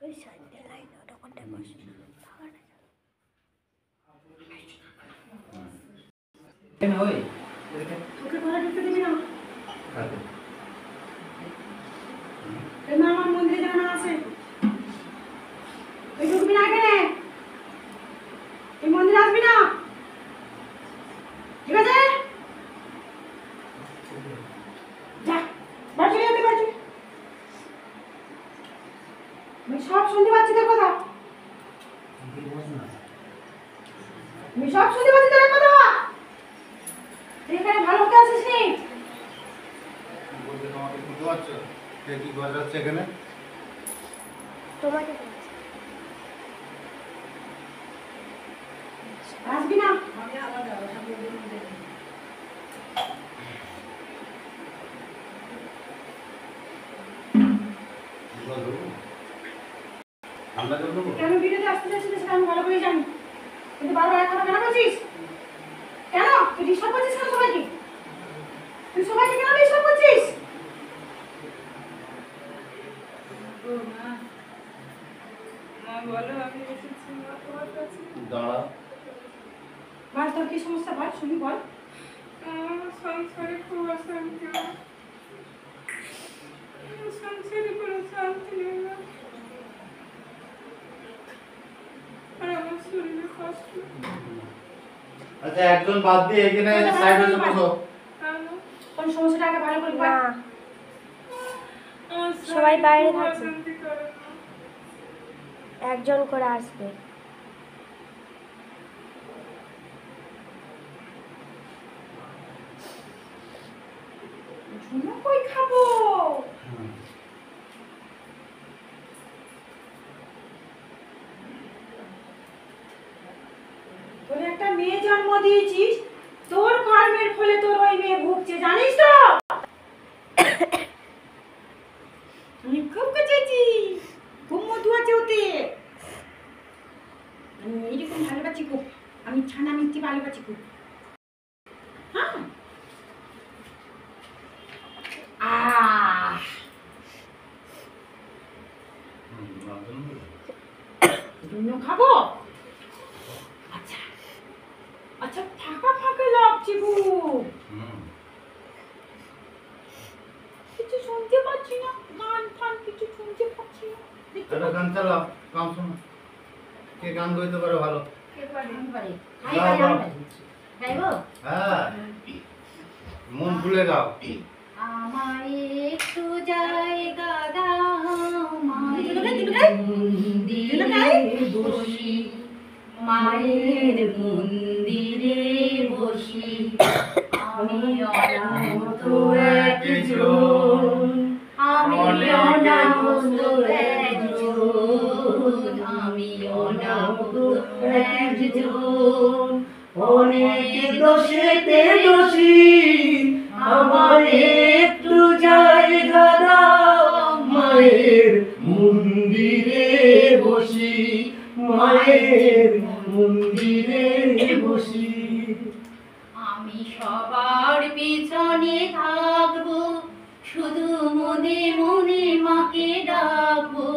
ওই সাইডে লাইন ওখানটায় বসে ওকে ঘরে ঢুকতে দিবি না। না আমার মন্দিরে যাওয়া আছে, ওই ঢুকবি না এখানে, এই মন্দিরে আসবি না, ঠিক আছে? যা বাড়ি চলে যেতে পারছি। আমি সব শুনতে পাচ্ছি তোর কথা, আমি সব শুনতে পাচ্ছি তোর কথা। এখানে ভালো হতে আসিস নি। বলতে তোমাকে শুনতে পাচ্ছ? কে কি বাজাচ্ছে এখানে? তোমাকে আসবি না। কেন ভিডিওতে আসতে চাচ্ছিস সেটা আমি ভালো করে জানি, কিন্তু বারবার এক কথা কেন বলছিস? কেন তুই ডিস্টার্ব করছিস কেন সবাইকে? তুই সবাইকে কেন ডিস্টার্ব করছিস? দাঁড়া। বল তোর কি সমস্যা, বল শুনি, বল। সংসারে খুব অশান্তি, সংসারে কোনো শান্তি নেই না, আর আমার শরীরে কষ্ট। আচ্ছা একজন বাদ দিয়ে এখানে সাইড হয়ে বসো। কোন সমস্যাটা আগে ভালো করে বল। সবাই বাইরে থাকবে, অশান্তি করে না। একজন করে আসবে। ঝুনো কই খাবো? তোর একটা মেয়ে জন্ম দিয়েছিস, তোর কর্মের ফলে তোর ওই মেয়ে ভুগছে, জানিস তো? আমি খুব খুঁজেছি, খুব মধু আছে ওতে। এইরকম ভালোবাসি খুব, আমি ছানা মিষ্টি ভালোবাসি খুব। হ্যাঁ দুনো খাবো? আচ্ছা আচ্ছা, ফাঁকা ফাঁকা লাগছে খুব, কিছু শুনতে পাচ্ছি না, গান ফান কিছু শুনতে পাচ্ছি না। একটা গান চালাও, গান শোনো। কে গান গাইতে পারে ভালো? কে পারে? আমি পারি। গাও, গাও। গাইবো? হ্যাঁ, মন খুলে গাও। আমায় একটু জায়গা দাও, বসি মায়ের মন্দিরে বসি, আমি অনাহত একজন, আমি অনাহত একজন, আমি অনাহত একজন, অনেক দোষেতে দোষী, আমার একটু জায়গা দাও, মায়ের মন্দিরে বসি, মায়ের মন্দিরে বসি। আমি সবার পিছনে থাকবো, শুধু মনে মনে মাকে ডাকবো,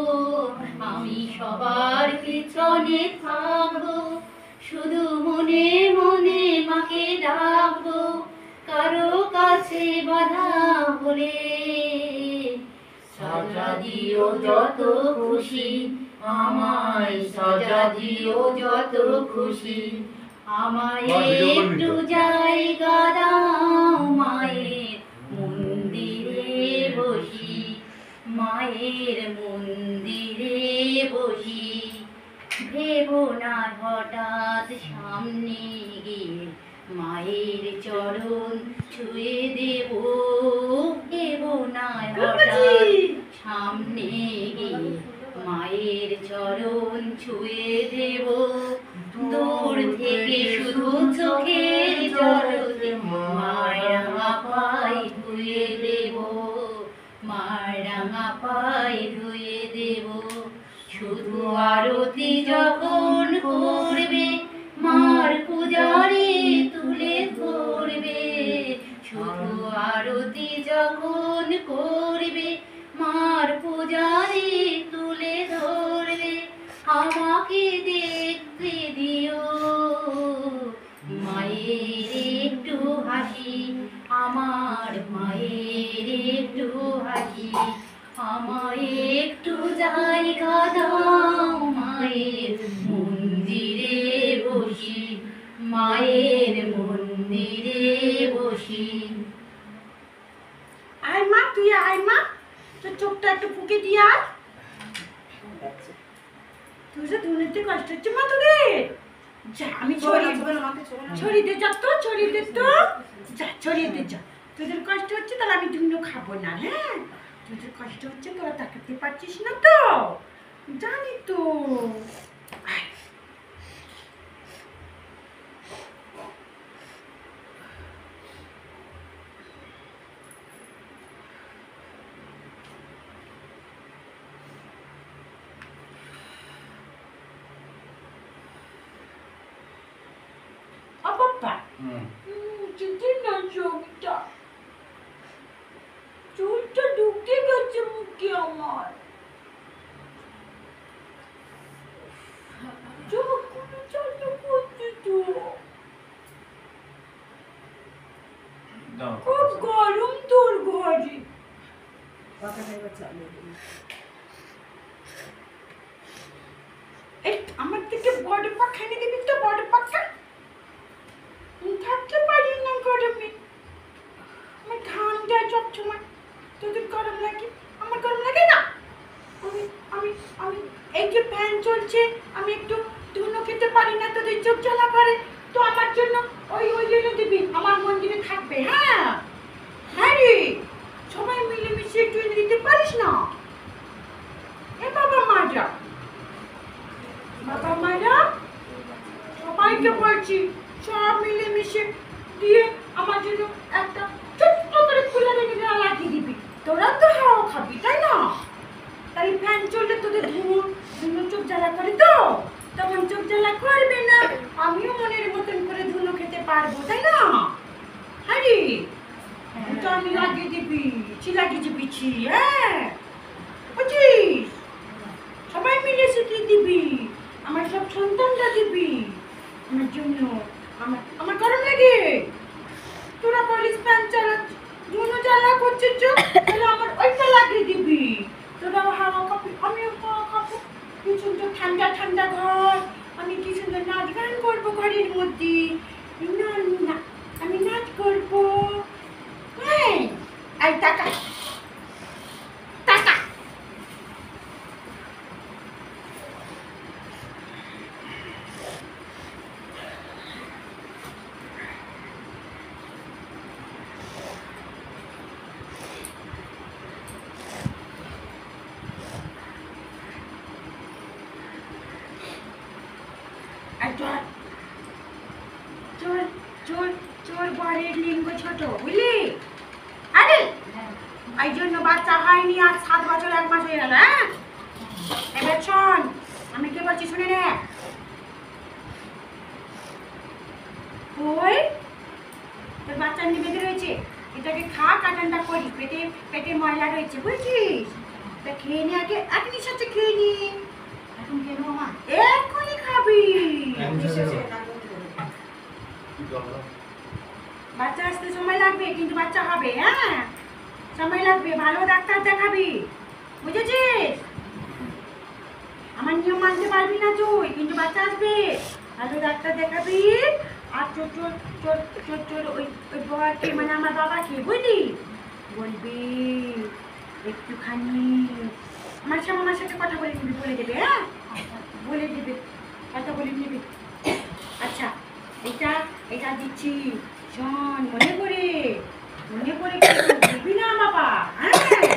আমি সবার পিছনে থাকবো, শুধু মনে মনে মাকে ডাকবো, কারো কাছে বাধা হলে সাজা দিও যত খুশি, আমায় সাজা দিও যত খুশি, আমায় একটু জায়গা দাও, মায়ের মন্দিরে বসি, মায়ের মন্দিরে বসি। ভেবো না হঠাৎ সামনে গিয়ে মায়ের চরণ ছুঁয়ে দেব, ভেবো না হঠাৎ সামনে গিয়ে মায়ের চরণ ছুঁয়ে দেব, দূর থেকে শুধু চোখের জলতে মায়ের পায়ে ধুয়ে দেব, মায়ের পায়ে ধুয়ে দেব। শুধু আরতি যখন করবে, মার পূজারি তুলে ধরবে, শুধু আরতি যখন করবে, মার পূজারি তুলে ধরবে। পাখি আমায় একটু জায়গা দাও মায়ের মন্দিরে বসি মায়ের মন্দিরে বসি। আয় মা, তুই আয় মা, তোর চোখটা একটু ফুঁকে দিয়ে আয়। তুই যে ধুনেতে কষ্ট হচ্ছে মা তোদের। যা আমি ছড়িয়ে দে, যা তো ছড়িয়ে দে, তো যা ছড়িয়ে দে, যা। তোদের কষ্ট হচ্ছে তাহলে আমি ধুনো খাবো না। হ্যাঁ, তোদের কষ্ট হচ্ছে, তোরা তাকাতে পারছিস না তো, জানি তো। আয়। ও বাবা, যদি না চোখটা, চুলটা ঢুকে গেছে মুখে আমার। চোখগুলো চালু করছে তো, খুব গরম তোর ঘরে। এই আমার থেকে বড় পাখা এনে দিবি তো, বড় পাখা। আমি থাকতে পারি না গরমে, আমার ঘাম দেয় সবসময়। তোদের গরম লাগে, আমার গরম লাগে না। আমি আমি আমি এই যে ফ্যান চলছে, আমি একটু ধুনো খেতে পারি না, তোদের চোখ জ্বালা করে। তো আমার জন্য ওই ওই এনে দিবি, আমার মন্দিরে থাকবে। হ্যাঁ হ্যাঁ রে, সবাই মিলেমিশে একটু এনে দিতে পারিস না? এ বাবা মারা, বাবা মারা, সবাইকে বলছি সব মিলেমিশে দিয়ে আমার জন্য একটা ছোট্ট করে কুলার এনে লাগিয়ে দিবি। তোরা তো হাওয়া খাবি, তাই না? তাই ফ্যান চললে তোদের ধুনো চোখ জ্বালা করে তো, তখন চোখ জ্বালা করবে না, আমিও মনের মতন করে ধুনো খেতে পারবো, তাই না? হ্যাঁ রে, তো আমি লাগিয়ে দিবি, লাগিয়ে দিবি। হ্যাঁ বুঝিস, সবাই মিলে শিখিয়ে দিবি, আমার সব সন্তানরা দিবি আমার জন্য। আমার গরম লাগে, তোরা বলিস ফ্যান চালা ধুনো জ্বালা করছে চোখ, তাহলে আমার ওইটা লাগিয়ে দিবি। তোরা হাওয়া খাবি, আমিও হাওয়া খাবো। কি সুন্দর ঠান্ডা ঠান্ডা ঘর, আমি কি সুন্দর নাচ গান করবো ঘরের মধ্যে। আমি নাচ করবো। হ্যাঁ, আই টাকা টাকা। চোর চোর চোর বরের লিঙ্গ ছোট, বুঝলি? আরে এই জন্য বাচ্চা হয়নি, আর 7 বছর 1 মাস হয়ে গেল। হ্যাঁ, এবার শোন, আমি কি বলছি শুনে নে। ওই তোর বাচ্চা নিবেদে রয়েছে, এটাকে খা, কাটানটা করি, পেটে ময়লা রয়েছে, বুঝছিস? তা খেয়ে নি, আগে এক নিঃশ্বাসে খেয়ে নি। এখন কেন মামা এক্ষুনি খাবি? বাচ্চা আসতে সময় লাগবে, কিন্তু বাচ্চা হবে। হ্যাঁ, সময় লাগবে, ভালো ডাক্তার দেখাবি, বুঝেছিস? আমার নিয়ম মানতে পারবি না তুই, কিন্তু বাচ্চা আসবে, ভালো ডাক্তার দেখাবি। আর চোর চোর চোর চোর চোর ওই ওই বাবাকে, মানে আমার বাবাকে, বুঝলি, বলবি একটুখানি আমার শ্যামার সাথে কথা বলে নিবি, বলে দেবে। হ্যাঁ, বলে দেবে, কথা বলে নিবি। আচ্ছা, এটা দিচ্ছি, শোন, মনে করে দিবি না বাবা। হ্যাঁ,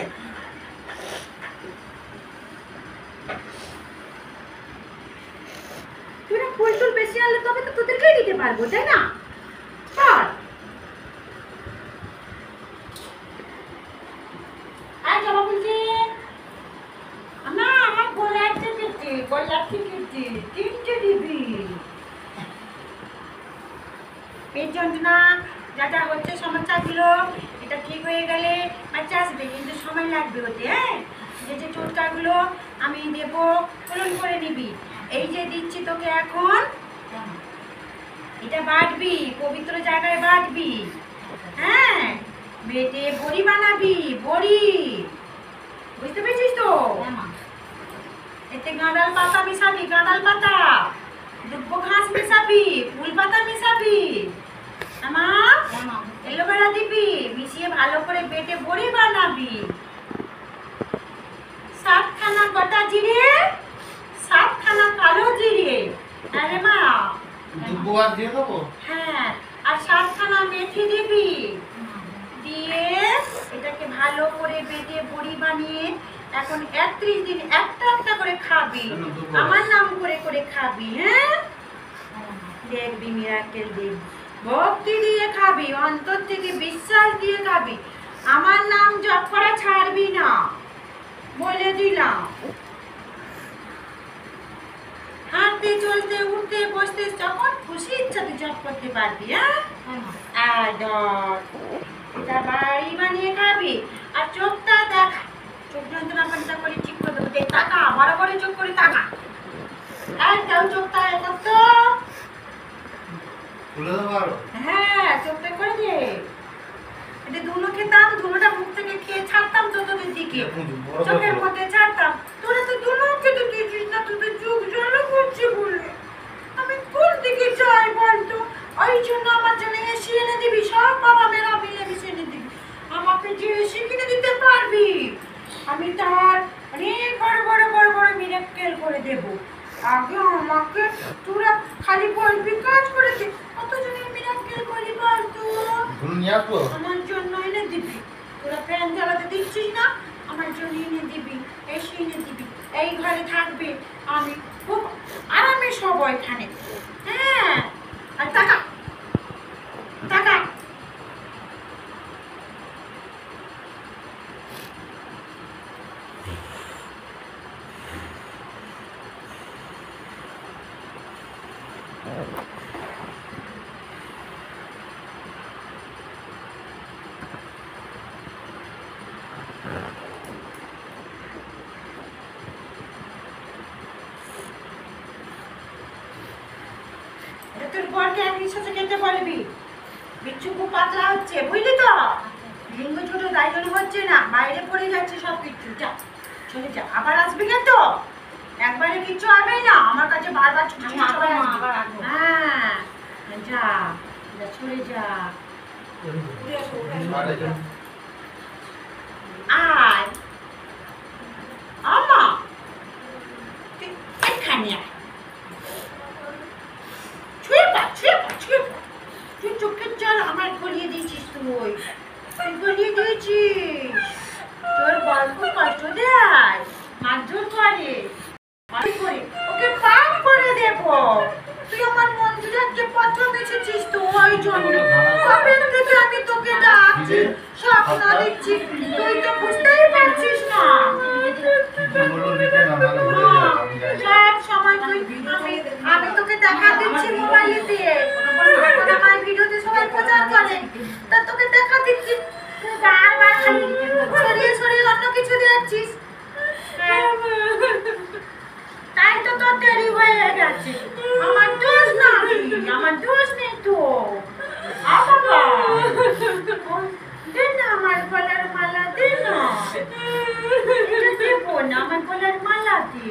তোরা ফুল টুল বেশি আনলে তবে তো তোদেরকেই দিতে পারবো, তাই না? চল, আয় জবা বলছি। আমার গোলাপ থেকে 3টে দিবি। পেট যন্ত্রণা যা যা হচ্ছে সমস্যাগুলো, এটা ঠিক হয়ে গেলে বাচ্চা আসবে, কিন্তু সময় লাগবে হতে। হ্যাঁ, যে টোটকাগুলো আমি দেবো পূরণ করে নিবি। এই যে দিচ্ছি তোকে এখন, এটা বাটবি, পবিত্র জায়গায় বাটবি। হ্যাঁ, বেটে বড়ি বানাবি, বড়ি গাঁদাল পাতা মিশাবি, গাঁদাল পাতা, দুব্ব ঘাস মিশাবি, ফুল পাতা মিশাবি, আমার এলোভেরা দিবি, মিশিয়ে ভালো করে বেটে বড়ি বানাবি। 7খানা গোটা জিরে, 7খানা কালো জিরে, আরে মা, দুব্বো আর দিয়ে দেবো? হ্যাঁ, আর 7খানা মেথি দিবি, দিয়ে এটাকে ভালো করে বেটে বড়ি বানিয়ে এখন 31 দিন একটা একটা করে খাবি, আমার নাম করে করে খাবি। হ্যাঁ, দেখবি মিরাকেল দেখবি, ভক্তি দিয়ে খাবি, অন্তর থেকে বিশ্বাস দিয়ে খাবি, আমার নাম জপ করা ছাড়বি না, বলে দিলাম। হাঁটতে চলতে উঠতে বসতে যখন খুশি ইচ্ছা তুই জপ করতে পারবি। হ্যাঁ, আর এটা বাড়ি বানিয়ে খাবি। আর চোখটা দেখা, চোখ যন্ত্রণা পান্তা করে ঠিক করে দেবো, টাকা বড় করে চোখ করে টাকা, একদম চোখটা করত, খুলে দেবো আরো? হ্যাঁ চোখটা করে দে। এটা ধুলো খেতাম, ধুলোটা মুখ থেকে খেয়ে ছাড়তাম তোদের দিকে, চোখের মধ্যে ছাড়তাম, তোরা তো ধুলো খেতে দিয়েছিস না, তোদের চোখ জ্বালা করছে বলে। আমি কোন দিকে যাই বলতো? ওই জন্য আমার জন্য এসি এনে দিবি, সব বাবা মেয়েরা মিলে মিশে এনে দিবি, আমাকে যে এসি কিনে দিতে পারবি আমি তার অনেক বড় বড় বড় বড় মিরাক্কেল করে দেব। আগে আমাকে তোরা খালি বলবি কাজ করে দে, কতজনের মিরাক্কেল করি বলতো? ধুলো নিয়ে আসবো? আমার জন্য এনে দিবি, তোরা ফ্যান জ্বালাতে দিচ্ছিস না, আমার জন্য এনে দিবি, এসে এনে দিবি, এই ঘরে থাকবে, আমি খুব আরামে সব এখানে। হ্যাঁ, আর টাকা টাকা তোর বরকে একদিন সাথে খেতে বলবি, বিচ্ছু খুব পাতলা হচ্ছে বুঝলি তো, লিঙ্গ ছোট তাই জন্য হচ্ছে না, বাইরে পড়ে যাচ্ছে সব কিছু। যা চলে যা, আবার আসবি না তো, একবারে কিচ্ছু হবে না, আমার কাছে বারবার ছুটি চলে আসবি। হ্যাঁ যা যা, চলে যা, আয় আমা তুই এখানে আয়, ছুঁয়ে পা ছুঁয়ে পা ছুঁয়ে পা, তুই চোখের জল আমার গলিয়ে দিয়েছিস, তুই গলিয়ে দিয়েছিস, তোর গল্প কষ্ট দেয়, মারধর করে, করে ওকে পাপ করে দেব। তুই আমার মন্দিরে প্রথম এসেছিস তো, ওই জন্য কবে থেকে আমি তোকে ডাকছি, স্বপ্ন দেখছি, তুই তো বুঝতেই পারছিস না। সব সময় তুই আমি তোকে দেখা দিচ্ছি মোবাইলেতে, এখন আমার ভিডিওতে সবাই প্রচার করে, তা তোকে দেখা দিচ্ছি, তুই বারবার খালি সরিয়ে সরিয়ে অন্য কিছু দিচ্ছিস, তাই তো তোর দেরি হয়ে গেছে। আমার দোষ না, আমার দোষ নেই তো। বাবা দে না আমার গলার মালা, দে না, এটা দেবো না, আমার গলার মালা দে।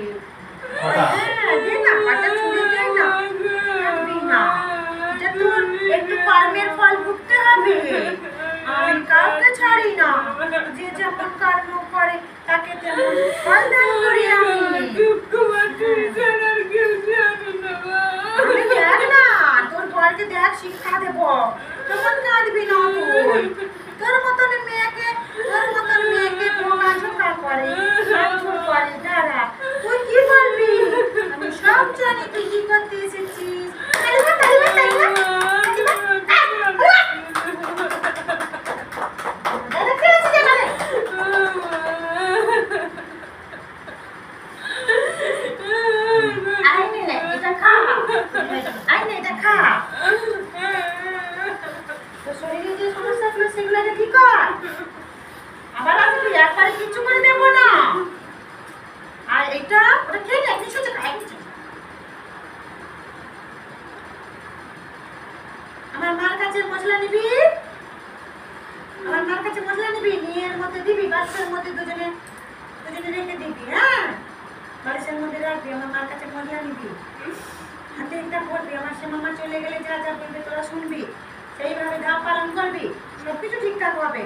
হ্যাঁ দে না, পাটা ছুঁড়ে দে না, থাকবি না, এটা তোর একটু কর্মের ফল ভুগতে হবে, আমি কাউকে ছাড়ি না, যে যেমন কর্ম করে তাকে তেমন ফল দান করি আমি। দেখ না, তোর বরকে দেখ, শিক্ষা দেব, তখন কাঁদবি না তুই, তোর মতন মেয়েকে বোকা করে, মারধর করে, দাঁড়া তুই কি বলবি, আমি সব জানি তুই কি করতে এসেছিস। শরীরে যে সমস্যাগুলো সেগুলো ঠিক কর, আবার আসবি, একবারে কিচ্ছু করে দেবো না। আর এটা ওটা খেয়ে নে, নিচে খাই নিচে। আমার মার কাছে মশলা নিবি, আমার মার কাছে মশলা নিবি, নিয়ে এর মধ্যে দিবি, বাচ্চার মধ্যে দুজনে রেখে দিবি। হ্যাঁ বালিশের মধ্যে রাখবি, আমার মার কাছে মজা নিবি, হাতে একটা পড়বি, আমার সে মামা চলে গেলে যা যা বলবে তোরা শুনবি, সেইভাবে ধাপ পালন করবি, সব কিছু ঠিকঠাক হবে।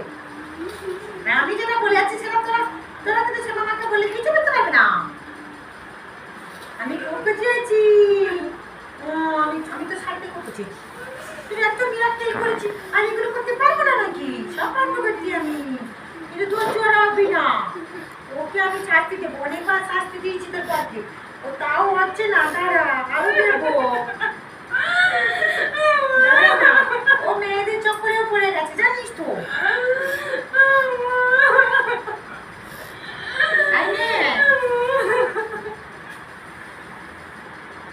আর আমি যেটা বলে যাচ্ছি সেটা তোরা তোরা কিন্তু সে মামাকে বলে কিছু করতে পারবে না। আমি ওকে চেয়েছি, আমি তো সাইডে করতেছি, তুই এত মিরাক্কেল করেছি, আর এগুলো করতে পারবো না নাকি? সব পারবো করছি আমি, কিন্তু তোর জোর রাখবি না। ওকে আমি শাস্তি দেবো, অনেকবার শাস্তি দিয়েছি তোর পাখি, ও তাও হচ্ছে না, দাঁড়া আরো দেবো। ও মেয়েদের চক্করেও পড়ে গেছে জানিস তো।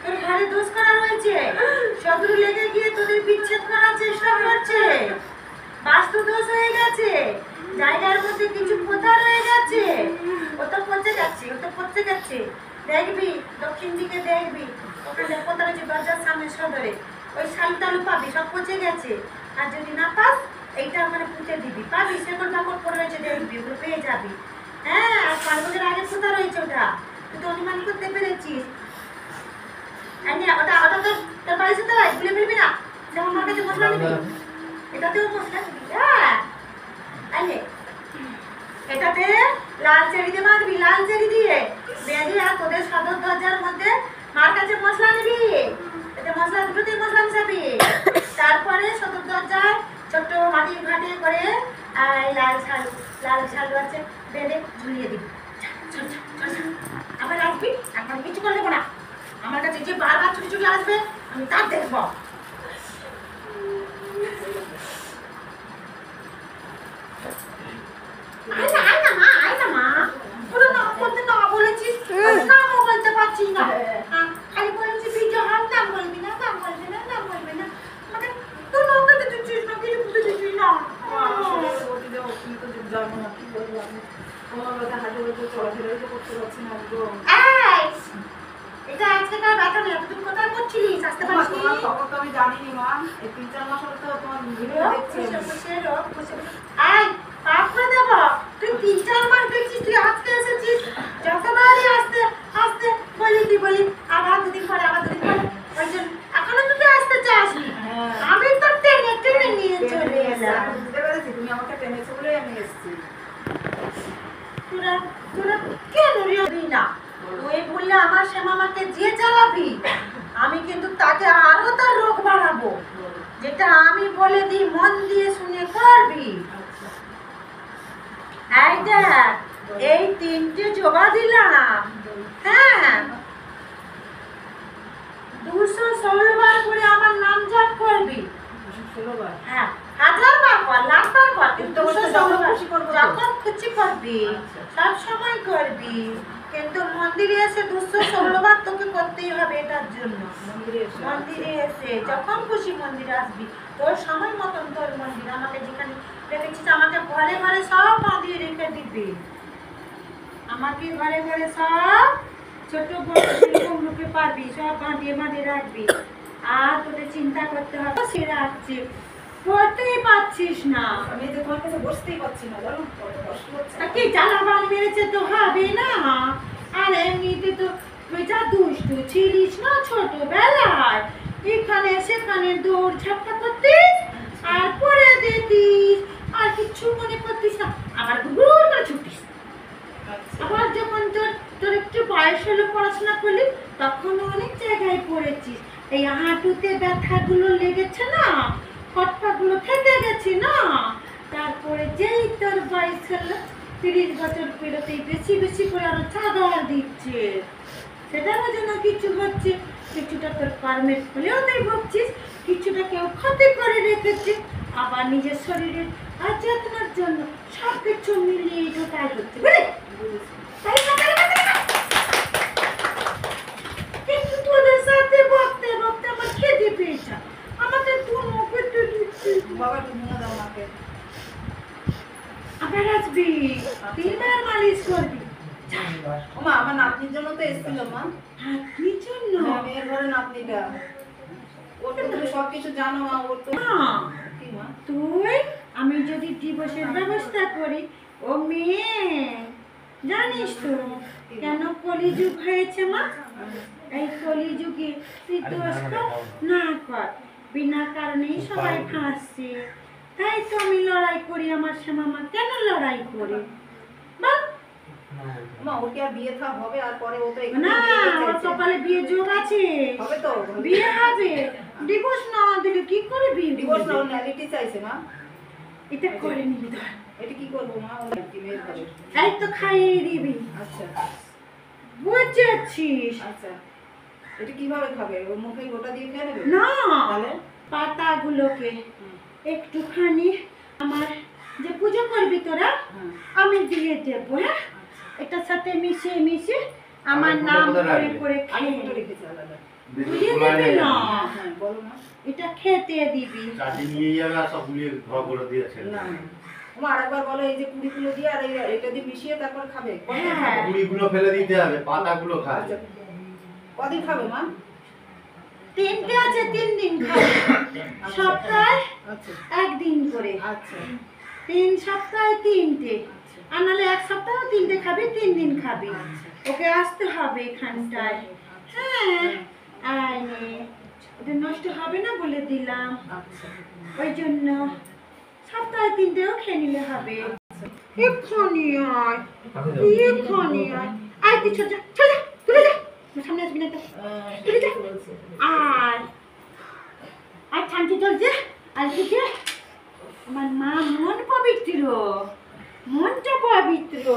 তোর ঘরে দোষ করা হয়েছে, শত্রু লেগে গিয়ে তোদের বিচ্ছেদ করার চেষ্টা করছে, বাস্তু দোষ হয়ে গেছে, জায়গার মধ্যে কিছু পোতা রয়ে গেছে, ও তো পচে যাচ্ছে, ও তো পচে যাচ্ছে। দেখবি দক্ষিণ দিকে দেখবি, ওখানে পোতা রয়েছে দরজার সামনে সদরে, ওই শালু টালু পাবি, সব পচে গেছে। আর যদি না পাস এইটা ওখানে পুঁতে দিবি, পাবি সেকল কাপড় পরে রয়েছে, দেখবি ওগুলো পেয়ে যাবি। হ্যাঁ, আর 5 বছর আগে পোতা রয়েছে, ওটা তুই তো অনুমান করতে পেরেছিস। ওটা ওটা তোর বাড়ির সাথে ভুলে ফেলবি না, যেমন আমার কাছে মশলা নিবি, এটাতেও মশলা দিবি। হ্যাঁ, এটাতে লাল চেরি দিয়ে মাখবি, লাল চেরি দিয়ে বেঁধে, আর তোদের সদর দরজার মধ্যে মার কাছে মশলা নিবি, এতে মশলা দুটোতেই মশলা মিশাবি। তারপরে সদর দরজায় ছোট্ট মাটির ঘাটে করে লাল শালু আছে বেঁধে ঝুলিয়ে দিবি। আবার আসবি, একবার কিছু করে দেবো না, আমার কাছে যে বারবার ছুটি ছুটি আসবে আমি তার দেখবো। আয় না মা, ওরা নাম বলতে না বলেছিস, নামও বলতে পারছিস না, খালি বলেছি ভিডিও হাত, নাম বলবি না, নাম বলবি না, নাম বলবি না, আমাকে তো নৌকাতে দিচ্ছিস না, কিছু বুঝতে দিচ্ছিস না। এটা আজকেকার ব্যাপার না, তুই কোথায় করছিলিস, আসতে পারছিস? আমি জানিনি মা, এই 3-4 মাস হলো তো তোমার ভিডিও দেখছি। আয় পাপ করে দেবো, তুই 3-4 মাস দেখছিস, তুই আজকে এসেছিস, যতবারই আসতে আসতে বলি আবার 2 দিন পরে, আবার 2 দিন পরে, ওই জন্য এখনো তুই আসতে চাসনি, আমি তো টেনে নিয়ে চলে এলাম। বুঝতে পেরেছি তুমি আমাকে টেনেছো বলেই আমি এসেছি। তোরা কেন রিয়াবি না? তুই বললে আমার সে মামাকে যে চালাবি, আমি কিন্তু তাকে আরো তার রোগ বাড়াবো, যেটা আমি বলে দিই মন দিয়ে শুনে করবি। এই দেখ, এই 3টে জবা দিলাম, হ্যাঁ 216 বার করে আমার নাম জপ করবি। 216 বার? হ্যাঁ, 1000 বার কর, লাখ বার কর, কিন্তু 216 বার যখন খুশি করবি, সব সময় করবি, কিন্তু মন্দিরে এসে 216 বার তোকে করতেই হবে এটার জন্য। মন্দিরে এসে যখন খুশি মন্দিরে আসবি, তোর সময় মতন তোর মন্দির, আমাকে যেখানে রেখেছিস আমাকে ঘরে ঘরে সব বাঁধিয়ে রেখে দিবি, আমাকে ঘরে ঘরে সব ছোট বড় যেরকম রূপে পারবি সব বাঁধিয়ে রাখবি। আর তোদের চিন্তা করতে হবে, সে রাখছি করতেই পারছিস না, আমি তো তোমার কাছে বসতেই পারছি না, জানো কত কষ্ট হচ্ছে। কি জ্বালাবান মেরেছে তো হবে না। আর এমনিতে তো তুই যা দুষ্টু ছিলিস না ছোটবেলায়, এখানে সেখানে দৌড় ঝাপটা করতিস আর পড়ে দিতিস, আর কিছু মনে করতিস না, আবার গুড় করে ছুটিস। আবার যখন তোর একটু বয়স হলো, পড়াশোনা করলি, তখন অনেক জায়গায় পড়েছিস, এই হাঁটুতে ব্যথাগুলো লেগেছে না, কটপাগুলো থেকে গেছে না, তারপরে যেই তোর বয়স হলো 30 বছর পেরোতেই বেশি বেশি করে আরো চাদর দিচ্ছে, সেটারও জন্য কিছু হচ্ছে, কিছুটা তোর কর্মের ফলেও তুই ভুগছিস, কিছুটা কেউ ক্ষতি করে রেখেছে, আবার নিজের শরীরের যত্নের জন্য সব কিছু মিলিয়ে এটা তাই হচ্ছে, কিন্তু তোদের সাথে বকতে বকতে আমার খেতে পেয়েছে, আমাকে কোনো করতে দিচ্ছিস। বাবা তুমি না দাও আমাকে। আবার আসবি, 3 বার মালিশ করবি। ওমা আমার নাতনির জন্য তো এসেছিল মা। কি জন্য? মেয়ের ঘরে নাতনিটা, ওর তো তুমি সবকিছু জানো মা, ওর তো না, কি মা? তুই আমি যদি ডিভোর্সের ব্যবস্থা করি, ও মেয়ে জানিস তো কেন কলিযুগ হয়েছে মা? এই কলিযুগে তুই দোষ কর না কর, বিনা কারণেই সবাই ফাঁসছে। তাই তো আমি লড়াই করি, আমার শ্যামা কেন লড়াই করি বল? মা ওর কি আর বিয়ে থা হবে? আর পরে ও তো এখানে না, বিয়ে করতে ওর চাইছে। কপালে বিয়ে যোগ আছে, হবে তো? বিয়ে হবে। ডিভোর্স না দিলে কি করে বিয়ে ডিভোর্স করবে? না ন্যালিটি চাইছে মা। এটা করে নিবি ধর, এটা কি করবো মা? ও কি মেয়ের ঘরে? এই তো খাইয়ে দিবি, আচ্ছা বুঝেছিস? আচ্ছা, এটা কিভাবে খাবে? ওর মুখে গোটা দিয়ে খেয়ে নেবে? না, তাহলে পাতাগুলোকে হুম, একটুখানি আমার যে পুজো করবি তোরা, হ্যাঁ, আমি দিয়ে দেবো। হ্যাঁ, এটার সাথে মিশিয়ে মিশিয়ে আমার আর নাম কোথায় করে রাখবে? করে আমি খেয়ে ফুটো রেখেছি আলাদা। বুঝিয়ে দেবে না, হ্যাঁ বলো মা। এটা খেতে দিবি। চাটি নিয়ে যাবে আর সব গুলিয়ে ঘর করে দিয়েছে না মা আরেকবার বলো, এই যে কুড়িগুলো দিয়ে আর এটা দিয়ে মিশিয়ে তারপর খাবে? হ্যাঁ, গুলিগুলো ফেলে দিতে হবে, পাতাগুলো খাবে। আচ্ছা, কদিন খাবে মা? 3টে আছে, 3 দিন খাবে, সপ্তাহে আচ্ছা 1 দিন করে, আচ্ছা 3 সপ্তাহে 3টে, আর নাহলে 1 সপ্তাহে 3টে খাবি, 3 দিন খাবি। ওকে আসতে হবে এখানটায়। হ্যাঁ, আয় নে, এটা নষ্ট হবে না বলে দিলাম, আচ্ছা ওই জন্য সপ্তাহে 3টেও খেয়ে নিলে হবে। এক্ষুনি আয়, তুই এক্ষুনি আয়, আয় তুই ছোট যা, তুলে যা, আমার সামনে আসবি না তো, তুলে যা, বলছে আয়, আয় ছানটি চলছে, আর দিকে আমার মা মন পবিত্র, মনটা পবিত্র।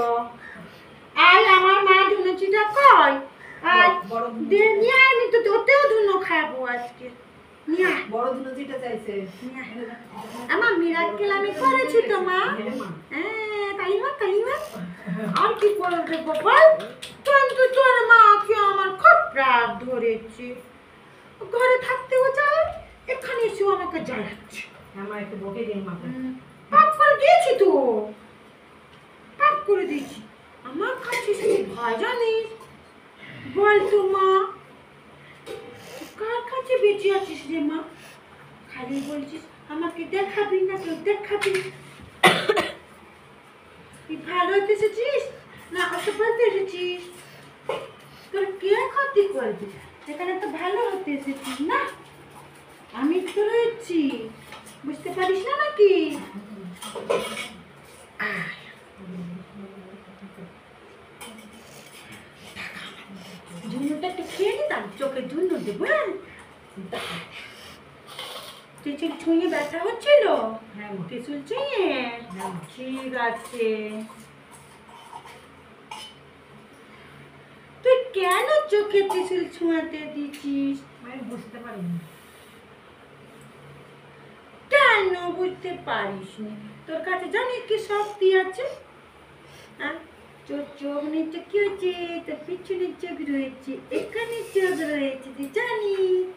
আয় আমার মা ধুনুচিটা কয়, আয় বড় দে নিয়ে আয়, আমি তো তোতেও ধুনো খাবো আজকে, নিয়ে আয়, বড় ধুনুচিটা চাইছে। নিয়ে আয়। আমার মিরাক্কেল আমি করেছি তো মা, হ্যাঁ তাই মা, আর কি করবে গোপাল? কিন্তু তোর মাকে আমার খুব রাগ ধরেছে, ঘরে থাকতেও চায়, এখানে এসেও আমাকে জ্বালাচ্ছে। আমার একটু বকে দিন মা। পাপ করে দিয়েছি তো, পাপ করে দিয়েছি। আমার কাছে শুধু ভয় জানিস, বল তো মা, কার কাছে বেঁচে আছিস রে মা? খালি বলছিস আমাকে দেখাবি না, তো দেখাবি। তুই ভালো হতে এসেছিস না অসফলতে এসেছিস? তোর কে ক্ষতি করবে? সেখানে তো ভালো হতে এসেছিস না, আমি তো রয়েছি, বুঝতে পারিস না নাকি? ঝুনুটা একটু খেয়ে নিতাম, চোখে ঝুনু দেবো। হ্যাঁ, টিচুল ছুঁয়ে ব্যথা হচ্ছিল, টিচুল ছুঁয়ে, ঠিক আছে। তুই কেন চোখে টিচুল ছুঁয়াতে দিচ্ছিস? আমি বুঝতে পারিনি। কেন বুঝতে পারিস নি? তোর কাছে জানিস কি শক্তি আছে? হ্যাঁ, তোর চোখ নিচে কি হয়েছে, তোর পিছনে চোখ রয়েছে, এখানে চোখ রয়েছে, তুই জানিস?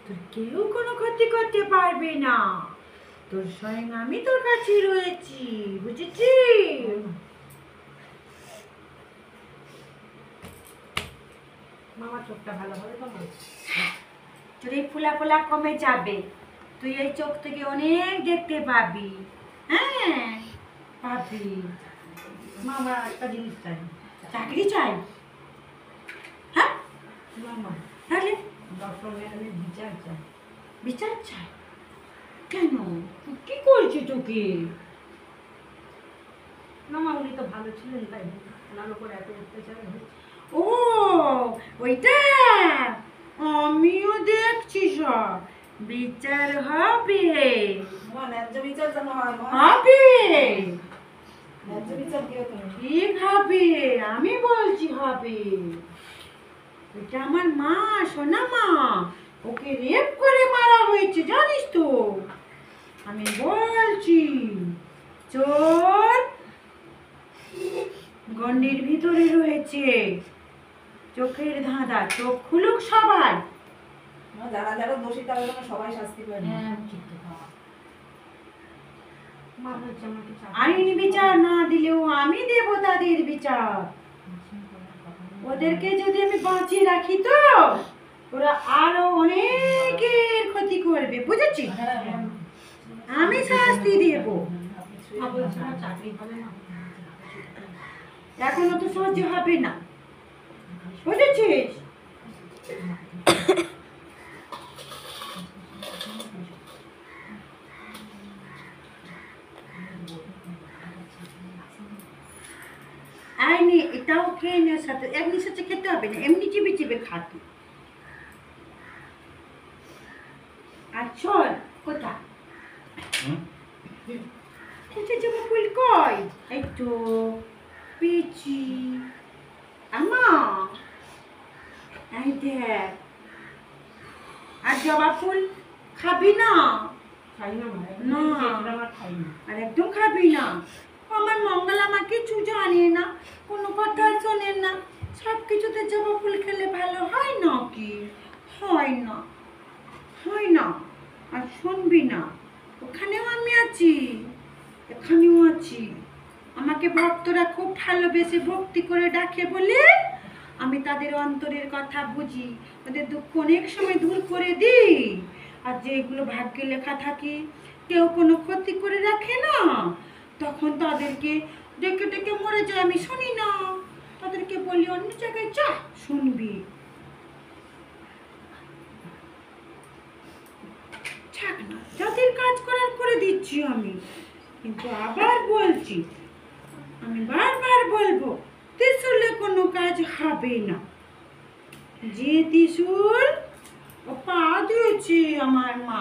তোর কেউ কোনো ক্ষতি করতে পারবে না, তোর স্বয়ং আমি তোর কাছে রয়েছি, বুঝেছিস? মামার চোখটা ভালো হবে তো মা? তোর এই ফোলা ফোলা কমে যাবে, তুই এই চোখ থেকে অনেক দেখতে পাবি। হ্যাঁ পাবি। মামা একটা জিনিস চাই। চাকরি চাই? হ্যাঁ, মামা তাহলে ডক্টর ম্যাডামের বিচার চাই। বিচার চাই কেন? তুই কি করছিস তোকে? মামা উনি তো ভালো ছিলেন, তাই ওনার উপর এত অত্যাচার হয়েছে। ও ওইটা আমিও দেখছি, সব বিচার হবে। মানে বিচার যেন হয় মা। হবে, ন্যায্য বিচার দিও তুমি। ঠিক হবে, আমি বলছি হবে। এটা আমার মা, সোনা মা, ওকে রেপ করে মারা হয়েছে জানিস তো। আমি বলছি চোর গন্ডির ভিতরে রয়েছে, চোখের ধাঁধা, চোখ খুলুক সবাই। মা, যারা যারা দোষী তারা যেন সবাই শাস্তি পায়। আইন বিচার না দিলেও আমি দেব তাদের বিচার। ওদেরকে যদি আমি বাঁচিয়ে রাখি তো ওরা আরো অনেকের ক্ষতি করবে, বুঝেছিস? আমি শাস্তি দেব। এখনো তো সহ্য হবে না, বুঝেছিস? আইনে এটাও খেয়ে নেওয়ার সাথে এমনি সাথে খেতে হবে না, এমনি চিবে চিবে খাতে। আর চল কোথা হুম? জবা ফুল কই? এই তো পেয়েছি। আমা এই দেখ, আর জবা ফুল খাবি না? না, আর একদম খাবি না। আমার মঙ্গল আমার কিছু জানে না, কোনো কথা শোনে না। সব কিছুতে জবা ফুল খেলে ভালো হয় না কি? হয় না, হয় না। আর শুনবি না, ওখানেও আমি আছি, এখানেও আছি। আমাকে ভক্তরা খুব ভালোবেসে ভক্তি করে ডাকে বলে আমি তাদের অন্তরের কথা বুঝি, ওদের দুঃখ অনেক সময় দূর করে দিই। আর যেগুলো ভাগ্যে লেখা থাকে কেউ কোনো ক্ষতি করে রাখে না, তখন তাদেরকে ডেকে ডেকে মরে যায়, আমি শুনি না। তাদেরকে বলি অন্য জায়গায় যা, শুনবি। থাক না, যাদের কাজ করার করে দিচ্ছি আমি, কিন্তু আবার বলছি, আমি বারবার বলবো, ত্রিশূলে কোনো কাজ হবে না। যে ত্রিশূল ও পা দিয়েছে আমার মা,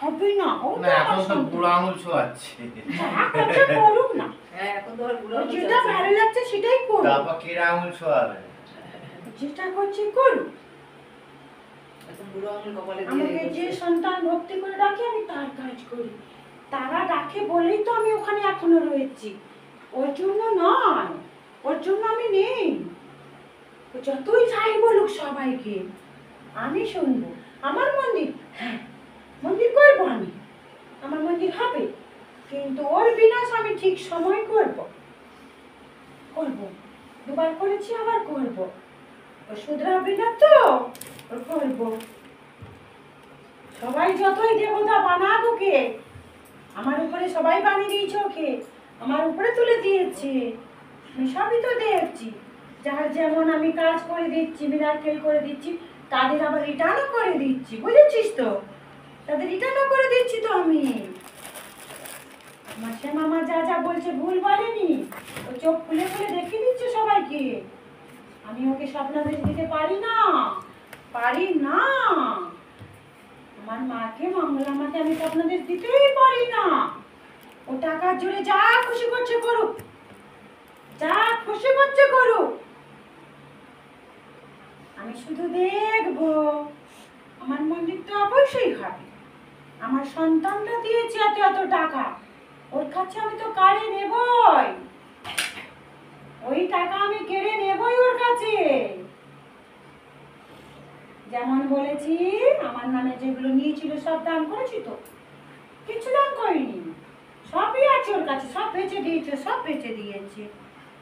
হবে না। ও না, এখন তো বুড়ো আঙুল ছোঁয়াচ্ছে। করুক না, হ্যাঁ, এখন তো আর বুড়ো ও আঙুল যেটা চলছে না। ভালো লাগছে সেটাই করুক, তারপর কিরা আঙুল ছোঁয়াবে? যেটা করছে করুক। এখন বুড়ো আঙুল কপালে দিয়ে আমাকে যে রেখেছে। সন্তান ভক্তি করে ডাকে আমি তার কাজ করি। তারা ডাকে বলেই তো আমি ওখানে এখনো রয়েছি, ওর জন্য নয়, ওর জন্য আমি নেই। ও যতই যাই বলুক সবাইকে, আমি শুনবো। আমার মন্দির, হ্যাঁ মন্দির করবো আমি, আমার মন্দির হবে, কিন্তু ওর বিনাশ আমি ঠিক সময় করব। করব, দুবার করেছি আবার করব। ও শুধরাবে না তো, ও করব। সবাই যতই দেবতা বানাক ওকে, আমার উপরে সবাই বানিয়ে দিয়েছে ওকে, আমার উপরে তুলে দিয়েছে, আমি সবই তো দেখছি। যার যেমন আমি কাজ করে দিচ্ছি, মিরাকেল করে দিচ্ছি, তাদের আবার রিটার্নও করে দিচ্ছি, বুঝেছিস তো? তাদের রিটার্নও করে দিচ্ছি তো আমি। মাসে মামা যা যা বলছে ভুল বলেনি, ও চোখ খুলে খুলে দেখিয়ে দিচ্ছে সবাইকে। আমি ওকে স্বপ্নাদেশ দিতে পারি না, পারি না। আমার মাকে, মঙ্গলা মাকে আমি স্বপ্নাদেশ দিতেই পারি না। ও টাকার জোরে যা খুশি করছে করুক, যা খুশি করছে করুক, আমি শুধু দেখবো। আমার মন্দির তো অবশ্যই হবে। আমার সন্তানটা দিয়েছে এত এত টাকা, ওর কাছে আমি তো কাড়ে নেবই, ওই টাকা আমি কেড়ে নেবই ওর কাছে। যেমন বলেছি, আমার নামে যেগুলো নিয়েছিল সব দান করেছি তো? কিছু দান করিনি, সবই আছে ওর কাছে, সব বেচে দিয়েছে, সব বেচে দিয়েছে,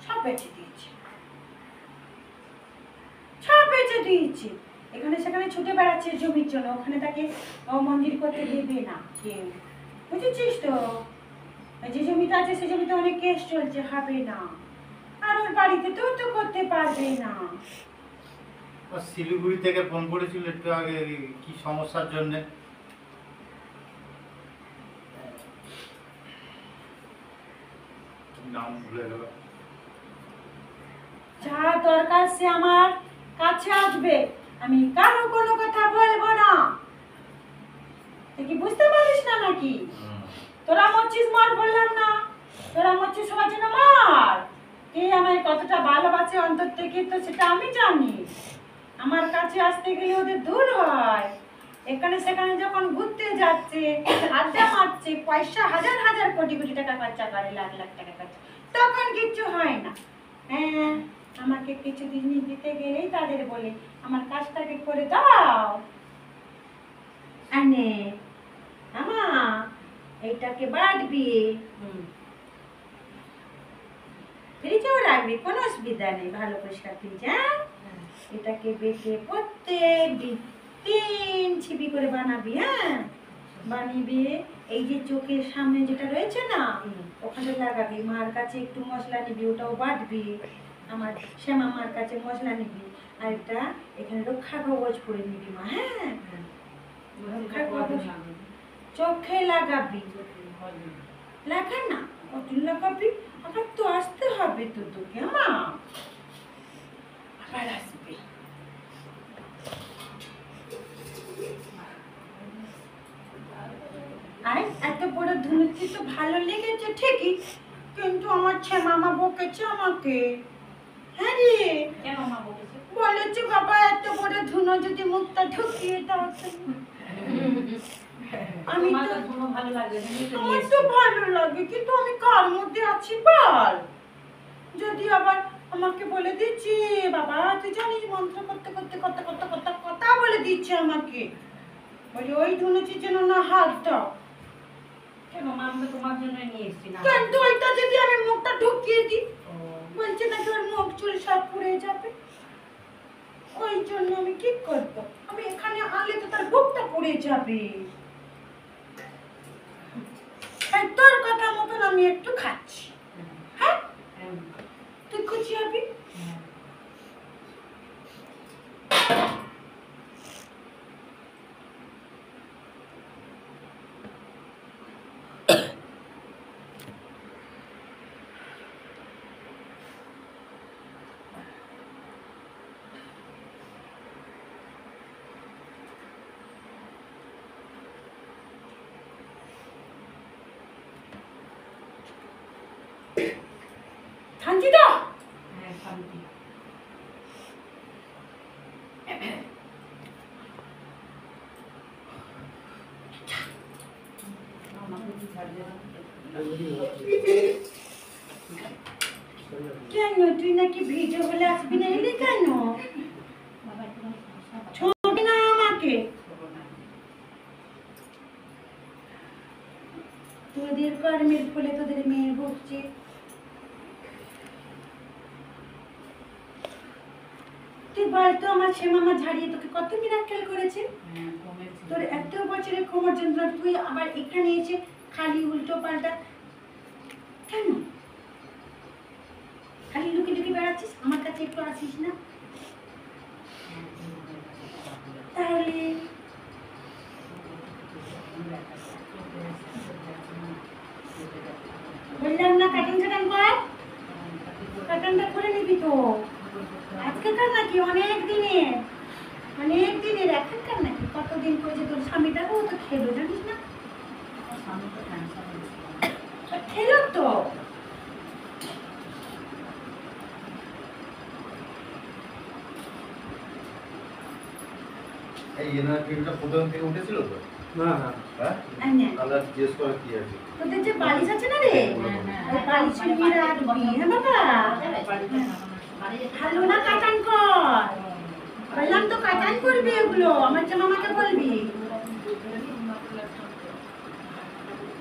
সব বেচে দিয়েছে, সব বেচে দিয়েছে। এখানে সেখানে ছুটে বেড়াচ্ছে জমির জন্য, ওখানে তাকে মন্দির করতে দেবে না কেউ, বুঝেছিস তো? যে জমিটা আছে সে জমিতে অনেক কেস চলছে, হবে না। আর ওর বাড়িতে তো করতে পারবে না। ও শিলিগুড়ি থেকে ফোন করেছিল একটু আগে, কি সমস্যার জন্য? নাম ভুলে গেল। যা দরকার সে আমার কাছে আসবে, আমি কারো কোনো কথা বলবো না। তুই কি বুঝতে পারিস না নাকি? হুম। তো তোরা মরছিস মর বললাম না, তোরা মরছিস সবার জন্য মর। কে আমায় কতটা ভালোবাসে অন্তর থেকে তো সেটা আমি জানি। আমার কাছে আসতে গেলে ওদের দূর হয়, এখানে সেখানে যখন ঘুরতে যাচ্ছে, আড্ডা মারছে, পয়সা হাজার হাজার কোটি কোটি টাকা খরচা করে, লাখ লাখ টাকা খরচা, তখন কিচ্ছু হয় না। হ্যাঁ, আমাকে কিছু জিনিস দিতে গেলেই তাদের বলে আমার কাজটাকে করে দাও। আনে আমা এইটাকে বাটবি, ফ্রিজেও রাখবি, কোনো অসুবিধা নেই, ভালো পরিষ্কার ফ্রিজ। হ্যাঁ, এটাকে বেটে প্রত্যেক দিন 3 ছিপি করে বানাবি। হ্যাঁ, বানিয়ে এই যে চোখের সামনে যেটা রয়েছে না, ওখানে লাগাবি। মার কাছে একটু মশলা নিবি, ওটাও বাটবি। আমার শ্যামা মার কাছে মশলা নিবি, আর এটা এখানে রক্ষা কবচ করে নিবি মা। হ্যাঁ, রক্ষা কবচ চোখে লাগাবি। লাগা না, কতদিন লাগাবি? আবার তো আসতে হবে তো তোকে। মা আবার আসবে। আর এত বড় ধুনুচি তো ভালো লেগেছে ঠিকই, কিন্তু আমার মামা বকেছে আমাকে। হ্যাঁ রে, বলেছে বাবা এত বড় ধুনো যদি মুখটা ঢুকিয়ে দাও। আমি তো ভালো লাগে, আমার তো ভালো লাগে, কিন্তু আমি কার মধ্যে আছি বল? যদি আবার আমাকে বলে দিচ্ছি বাবা তুই জানিস মন্ত্র করতে করতে কথা কথা কথা কথা বলে দিচ্ছে আমাকে, বলি ওই ধুনুচির জন্য না হাত দাও। কেন মা, আমি তো তোমার জন্য নিয়ে এসেছি না। কিন্তু ওইটা যদি আমি মুখটা ঢুকিয়ে দিই, বলছে নাকি ওর মুখ চুল সব পুড়ে যাবে। ওই জন্য আমি কি করব? আমি এখানে আনলে তো তার বুকটা পুড়ে যাবে। তাই তোর কথা মতন আমি একটু খাচ্ছি। হ্যাঁ, তুই খুশি হবি? থানচিদা, হ্যাঁ, শান্তি। কেন তুই নাকি ভিজে হলে আসবি না, এলি কেন? ছোট না আমাকে, তোদের কর্মের ফলে তোদের মেয়ে ভুগছে। তুই বল তো, আমার সে মামা ঝাড়িয়ে তোকে কত মিরাক্কেল করেছে। তোর এত বছরের কোমর যন্ত্রণা, তুই আবার এখানে এসে খালি উল্টো পাল্টা কেন? খালি লুকি লুকি বেড়াচ্ছিস, আমার কাছে একটু আসিস না। তাহলে বললাম না কাটিং কাটান কর, কাটানটা করে নিবি তো। আজকেকার নাকি অনেক দিনের, এখনকার নাকি কতদিন করেছে তোর স্বামীটাকেও তো খেলো, জানিস না? খেলো তো। এই এনার ক্রিমটা প্রথম থেকে উঠেছিল তো? না না হ্যাঁ, আন্যা তাহলে জিজ্ঞেস করা কি আছে? তোদের যে বালিশ আছে না রে, ওই বালিশ নিয়ে রাখবি। হ্যাঁ বাবা, ভালো না কাটান কর। বললাম তো কাটান করবি এগুলো, আমার যে মামাকে বলবি।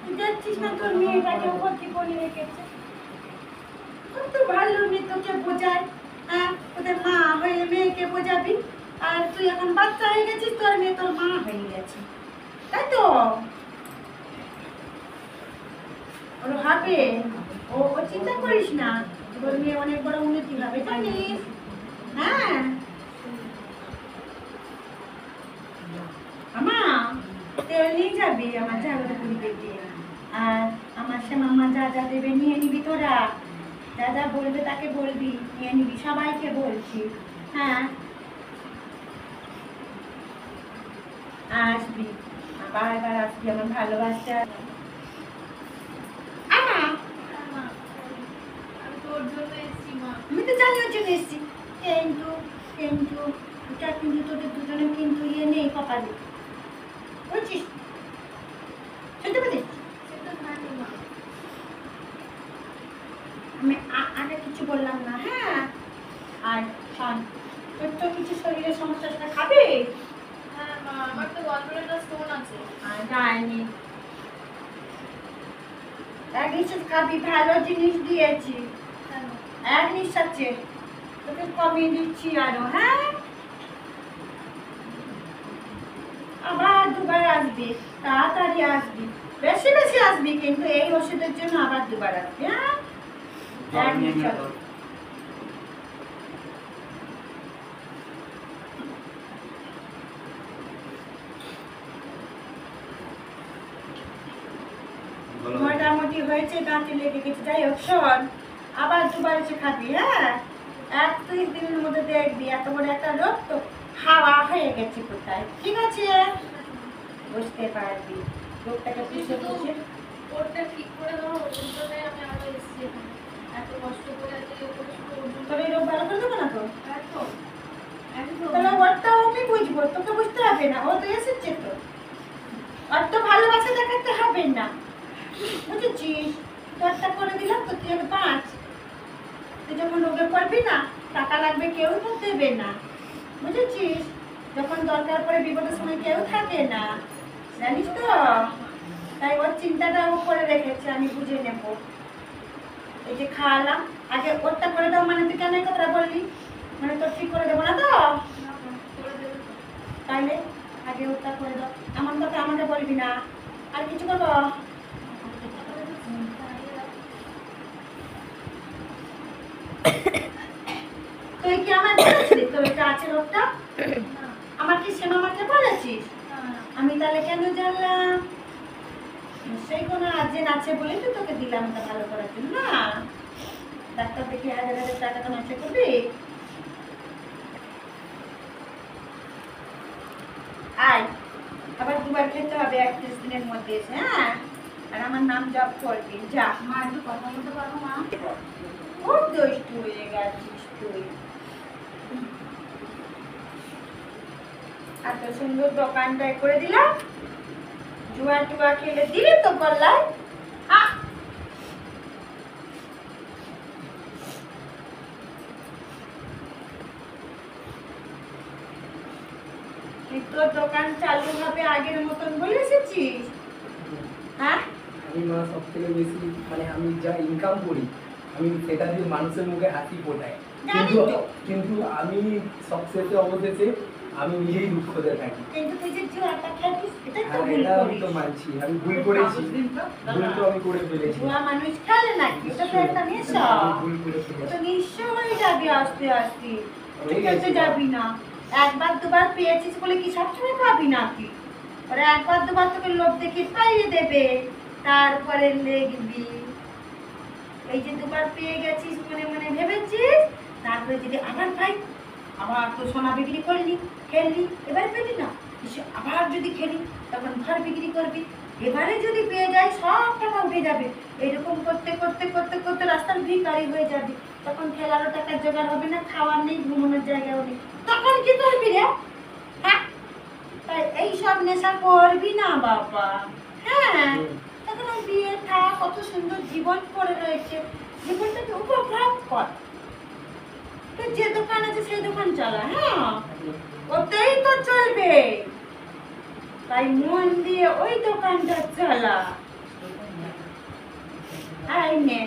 তুই দেখছিস না তোর মেয়েটাকে ওপর কি করে রেখেছে? কত ভালো মেয়ে, তোকে বোঝায়। হ্যাঁ, তোদের মা হয়ে মেয়েকে বোঝাবি, আর তুই এখন বাচ্চা হয়ে গেছিস, তোর মেয়ে তোর মা হয়ে গেছে, তাই তো? ওর হবে, ও চিন্তা করিস না, তোর মেয়ে অনেক বড় উন্নতি হবে, জানিস? হ্যাঁ আমা, তেল নিয়ে যাবি আমার ঝাগড়া পুরি পেটে, আর আমার সে মামা যা যা দেবে নিয়ে নিবি তোরা। যা যা বলবে তাকে বলবি, নিয়ে নিবি, সবাইকে বলছি। হ্যাঁ, আসবি, বারবার আসবি, আমার ভালোবাসা। চলে এসেছি, কিন্তু কিন্তু এটা কিন্তু তোদের দুজনে কিন্তু ইয়ে নেই কপালে, বুঝছিস? শুনতে পেয়েছিস? আমি আগে কিছু বললাম না, হ্যাঁ? আর শোন, তোর তো কিছু শরীরের সমস্যা, সেটা খাবে? হ্যাঁ মা, আমার তো গলব্লাডার স্টোন আছে। আর যায়নি, এক নিঃশ্বাস খাবি, ভালো জিনিস দিয়েছি, এক নিঃশ্বাসে তোকে কমিয়ে দিচ্ছি আরো, হ্যাঁ? আবার দুবার আসবি, তাড়াতাড়ি আসবি, বেশি বেশি আসবি, কিন্তু এই ওষুধের জন্য আবার দুবার আসবি, হ্যাঁ? এক নিঃশ্বাস। মোটামুটি হয়েছে, দাঁতে লেগে গেছে, যাই হোক শোন, আবার দুবার এসে খাবি, হ্যাঁ? 31 দিনের মধ্যে দেখবি এত বড় একটা রোগ তো হাওয়া হয়ে গেছে কোথায়, ঠিক আছে? বুঝতে পারবি রোগটাকে পিছিয়ে পিছিয়ে। ওটা ঠিক করে দাও, ওষুধটা নেই, আমি আবার এসেছি এখানে। এত কষ্ট করে এত ইয়ে করে শুধু ওষুধ তোর এই রোগ ভালো করে দেবো না তো? একদম একদম। তাহলে ওরটা ওকে বুঝবো, তোকে বুঝতে হবে না, ও তো এসেছে তো, ওর তো ভালোবাসা দেখাতে হবে না, বুঝেছিস? তোরটা করে দিলাম তো, তুই 5, তুই যখন রোগে পড়বি না, টাকা লাগবে কেউ তো দেবে না, বুঝেছিস? যখন দরকার পড়ে বিপদের সময় কেউ থাকে না, জানিস তো? তাই ওর চিন্তাটা ও করে রেখেছে, আমি বুঝে নেব। এই যে খাওয়ালাম, আগে ওরটা করে দাও, মানে তুই কেন এই কথাটা বললি? মানে তোর ঠিক করে দেবো না তো? তাইলে আগে ওরটা করে দাও, এমন কথা আমাকে বলবি না। আর কিছু করবো? তুই কি আমার বলেছিস তোর এটা আছে রোগটা? আমার কি শ্যামা মাকে বলেছিস? আমি তাহলে কেন জানলাম? সেই কোনো আর্জেন্ট আছে বলে তো তোকে দিলাম ওটা ভালো করার জন্য, না? ডাক্তার দেখে 1000 টাকা তো নষ্ট করবি? আয়, আবার দুবার খেতে হবে 31 দিনের মধ্যে এসে, হ্যাঁ? আর আমার নাম জপ করবি, যা। মা একটু কথা বলতে পারবো মা? খুব দুষ্টু হয়ে গেছিস তুই। এত সুন্দর দোকানটা করে দিলাম, জুয়া টুয়া খেলে দিলে তো পাল্লায়। তুই তোর দোকান চালু হবে আগের মতন বলে এসেছিস, হ্যাঁ? আমি মা সব থেকে বেশি মানে আমি যা ইনকাম করি আমি সেটা দিয়ে মানুষের মুখে হাসি ফোটাই, জানি কিন্তু তো। কিন্তু আমি সবশেষে অবশেষে আমি নিজেই দুঃখতে থাকি। কিন্তু তুই যে জুয়াটা খেলিস, এটা তো হ্যাঁ, ভুল এটা আমি করিস। তো মানছি, আমি ভুল করেছি, ভুল তো আমি করে ফেলেছি, জুয়া মানুষ খেলে নাকি? ওটা তো একটা নেশা। আমি ভুল করে ও ফেলেছি। তো নিঃস্ব হয়ে যাবি আস্তে আস্তে, হয়ে ঠিক গেছে। আছে যাবি না। একবার দুবার পেয়েছিস বলে কি সবসময় পাবি নাকি? ওরা একবার দুবার তোকে লোভ দেখে পাইয়ে দেবে, তারপরে লেগবি। এই যে দুবার পেয়ে গেছিস মনে মনে ভেবেছিস, তারপরে যদি আবার পাই, আবার তো সোনা বিক্রি করলি, খেললি, এবার পেলি না, আবার যদি খেলি তখন ঘর বিক্রি করবি, এবারে যদি পেয়ে যাই সব টাকা উঠে যাবে। এরকম করতে করতে করতে করতে রাস্তার ভিখারি হয়ে যাবি, তখন খেলারও টাকার জোগাড় হবে না, খাওয়ার নেই, ঘুমানোর জায়গাও নেই, তখন কি করবি রে? হ্যাঁ, তাই এইসব নেশা করবি না বাবা, হ্যাঁ? তখন ওই বিয়ে থা, কত সুন্দর জীবন পড়ে রয়েছে, জীবনটাকে উপভোগ কর। তো যে দোকান আছে সেই দোকান চালা, হ্যাঁ? ওতেই তো চলবে, তাই মন দিয়ে ওই দোকানটা চালা। এই নে,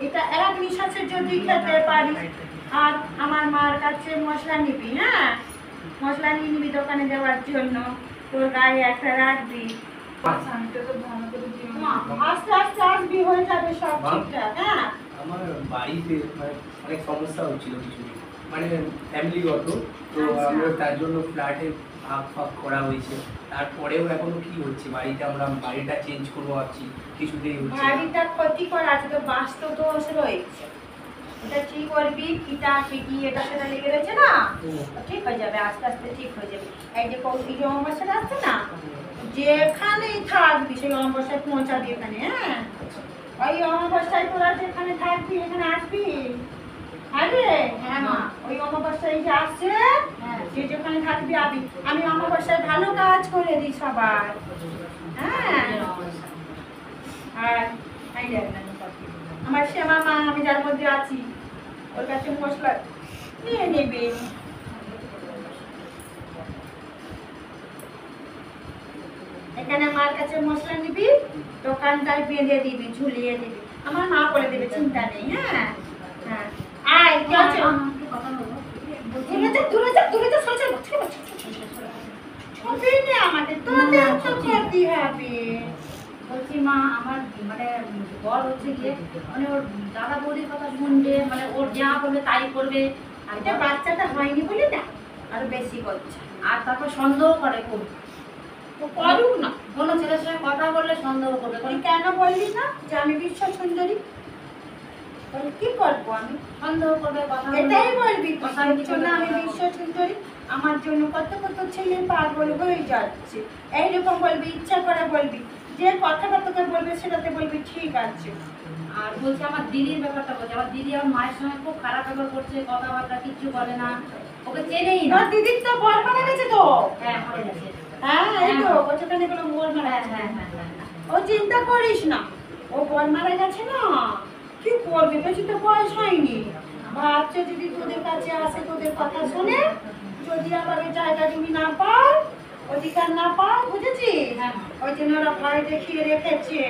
এটা এক নিঃশ্বাসে যদি খেতে পারিস, আর আমার মার কাছে মশলা নিবি, হ্যাঁ? মশলা নিয়ে নিবি দোকানে দেওয়ার জন্য, তোর গায়ে একটা রাখবি। শান্তিটা তো ভালো করে দিও মা, আস্তে আস্তে আসবি, হয়ে যাবে সব ঠিকঠাক, হ্যাঁ? আমার বাড়িতে মানে অনেক সমস্যা হচ্ছিল কিছুদিন, মানে ফ্যামিলিগত, তো আচ্ছা। আমরা তার জন্য ফ্ল্যাটে ভাগ ফাগ করা হয়েছে, তারপরেও এখনো কি হচ্ছে বাড়িতে, আমরা বাড়িটা চেঞ্জ করবো ভাবছি, কিছুতেই হচ্ছে না। বাড়িটা ক্ষতিকর আছে তো, বাস্তু দোষ রয়েছে, এটা ঠিক করবি, কিটা পিটি এটা সেটা লেগে রয়েছে না, ঠিক হয়ে যাবে, আস্তে আস্তে ঠিক হয়ে যাবে। এই যে কৌশিক অমাবস্যাটা আসছে না, যেখানেই থাকবি সেই অমাবস্যায় পৌঁছাবি এখানে, হ্যাঁ? ওই অমাবস্যায় তোরা যেখানে থাকবি এখানে আসবি, আরে হ্যাঁ মা, ওই অমাবস্যায় যে আসছে যে যেখানে থাকবি আমি অমাবস্যায় ভালো কাজ করে দিই সবার। হ্যাঁ আর এই দেখ না, আমার শ্যামা মা, আমি যার মধ্যে আছি ওর কাছে মশলা নিয়ে নেবে। এখানে মার কাছে মশলা নিবি, দোকানটায় বেঁধে দিবি, ঝুলিয়ে দিবি, আমার মা করে দেবে, চিন্তা নেই। হ্যাঁ হ্যাঁ, আয় কি আছে? দূরে যা, দূরে যা, দূরে যা, সরে যা, ছবি নে আমাকে, তোদের তো করতে হবে। বলছি মা, আমার মানে বর হচ্ছে গিয়ে মানে ওর দাদা বৌদির কথা শুনবে, মানে ওর যা বলবে তাই করবে। আর এটা বাচ্চাটা হয়নি বলে না আরো বেশি করছে। আর তারপর সন্দেহ করে খুব, তো করুক না। কোনো ছেলের সঙ্গে কথা বললে সন্দেহ করবে। তুই কেন বললি না যে আমি বিশ্ব সুন্দরী? তাহলে কি করবো আমি? সন্দেহ করবে, কথা বলবে। এটাই বলবি কথা তোর কিছু জন্য আমি বলবে। বিশ্ব সুন্দরী, আমার জন্য কত কত ছেলে পাগল হয়ে যাচ্ছে। এইরকম বলবি, ইচ্ছা করে বলবি, যে কথাটা তোকে বলবে সেটাতে বলবি ঠিক আছে। আর বলছি আমার দিদির ব্যাপারটা বলছে, আমার দিদি আমার মায়ের সঙ্গে খুব খারাপ ব্যবহার করছে, কথাবার্তা কিচ্ছু বলে না, ওকে চেনেই না। তোর দিদির তো বর মারা গেছে তো। হ্যাঁ, মরে গেছে। হ্যাঁ এই তো কতখানি কোনো বর মারা গেছে। হ্যাঁ হ্যাঁ হ্যাঁ হ্যাঁ। ও চিন্তা করিস না, ও বর মারা গেছে না, কি করবি, বেশি তো বয়স হয়নি। ভাবছে যদি তোদের কাছে আসে, তোদের কথা শুনে, যদি আবার ওই জায়গা জমি না পায়, অধিকার না পায়, বুঝেছিস? হ্যাঁ। ওই জন্য ওরা ভয় দেখিয়ে রেখেছে।